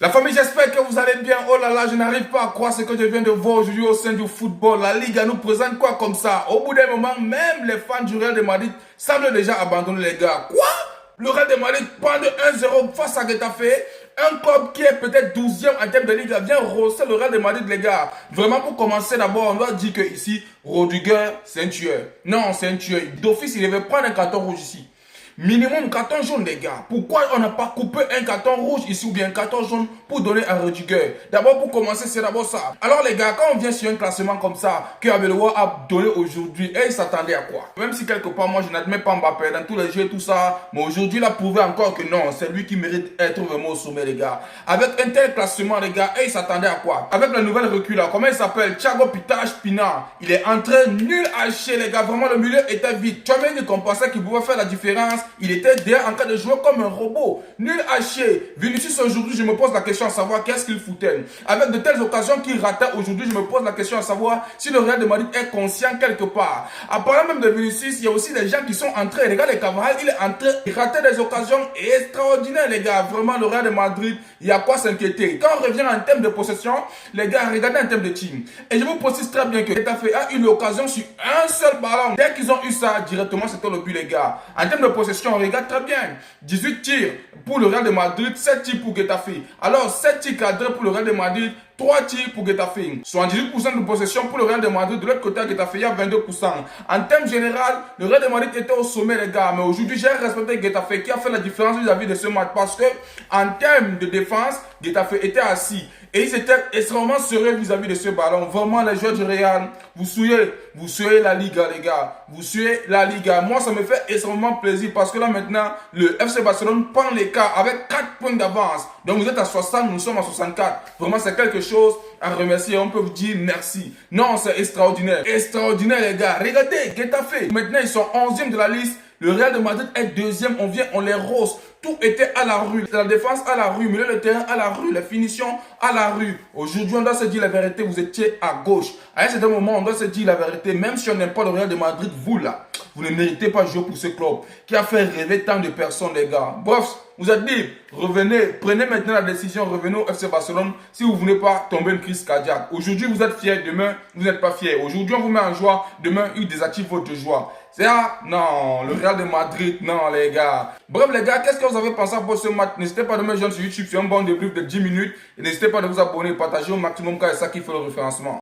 La famille, j'espère que vous allez bien. Oh là là, je n'arrive pas à croire ce que je viens de voir aujourd'hui au sein du football. La Liga nous présente quoi comme ça? Au bout d'un moment, même les fans du Real de Madrid semblent déjà abandonner les gars. Quoi? Le Real de Madrid prend de 1-0 face à Getafe. Un club qui est peut-être 12e en termes de Liga vient rosser le Real de Madrid, les gars. Vraiment, pour commencer d'abord, on doit dire que ici, Rudiger, c'est un tueur. Non, c'est un tueur. D'office, il devait prendre un carton rouge ici. Minimum carton jaune, les gars. Pourquoi on n'a pas coupé un carton rouge ici ou bien un carton jaune pour donner à Rudiger? D'abord, pour commencer, c'est d'abord ça. Alors, les gars, quand on vient sur un classement comme ça, que Abeloa a donné aujourd'hui, et il s'attendait à quoi? Même si quelque part, moi, je n'admets pas Mbappé dans tous les jeux, tout ça, mais aujourd'hui, il a prouvé encore que non, c'est lui qui mérite d'être vraiment au sommet, les gars. Avec un tel classement, les gars, et il s'attendait à quoi? Avec la nouvelle recul, là, comment il s'appelle? Thiago Pina. Il est entré nul à chier, les gars. Vraiment, le milieu était vide. Tchouaméni qu'on pensait qu'il pouvait faire la différence. Il était derrière en train de jouer comme un robot. Nul à chier. Vinicius aujourd'hui, je me pose la question à savoir qu'est-ce qu'il foutait. Avec de telles occasions qu'il ratait aujourd'hui, je me pose la question à savoir si le Real de Madrid est conscient quelque part. En parlant même de Vinicius, il y a aussi des gens qui sont entrés. Regardez Cavani, il est entré. Il ratait des occasions extraordinaires, les gars. Vraiment, le Real de Madrid, il y a quoi s'inquiéter. Quand on revient en termes de possession, les gars, regardez en termes de team. Et je vous précise très bien que Getafe a eu l'occasion sur un seul ballon. Dès qu'ils ont eu ça, directement, c'était le but, les gars. En termes de possession, on regarde très bien. 18 tirs pour le Real de Madrid, 7 tirs pour Getafe. Alors, 7 tirs cadrés pour le Real de Madrid, 3 tirs pour Getafe. 78% de possession pour le Real de Madrid. De l'autre côté, à Getafe, il y a 22%. En termes général, le Real de Madrid était au sommet, les gars. Mais aujourd'hui, j'ai respecté Getafe qui a fait la différence vis-à-vis de ce match. Parce que, en termes de défense, Getafe était assis. Et ils étaient extrêmement sérieux vis-à-vis de ce ballon. Vraiment, les joueurs du Real, vous suivez la Liga, les gars. Vous suivez la Liga. Moi, ça me fait extrêmement plaisir parce que là, maintenant, le FC Barcelone prend l'écart avec 4 points d'avance. Donc, vous êtes à 60, nous sommes à 64. Vraiment, c'est quelque chose à remercier. On peut vous dire merci. Non, c'est extraordinaire. Extraordinaire, les gars. Regardez, Getafe. Maintenant, ils sont 11e de la liste. Le Real de Madrid est 2e. On les rose. Tout était à la rue. La défense à la rue, milieu de terrain à la rue, les finitions à la rue. Aujourd'hui, on doit se dire la vérité, vous étiez à gauche. À un certain moment, on doit se dire la vérité, même si on n'aime pas le Real de Madrid, vous là, vous ne méritez pas jouer pour ce club qui a fait rêver tant de personnes, les gars. Bref, vous êtes dit, revenez, prenez maintenant la décision, revenez au FC Barcelone si vous ne voulez pas tomber une crise cardiaque. Aujourd'hui, vous êtes fiers, demain, vous n'êtes pas fiers. Aujourd'hui, on vous met en joie, demain, il désactive votre joie. C'est ça? Non, le Real de Madrid, non, les gars. Bref, les gars, qu'est-ce que vous avez pensé pour ce match? N'hésitez pas de me joindre sur YouTube, c'est un bon débrief de 10 minutes. Et n'hésitez pas de vous abonner et partager au maximum car c'est ça qui fait le référencement.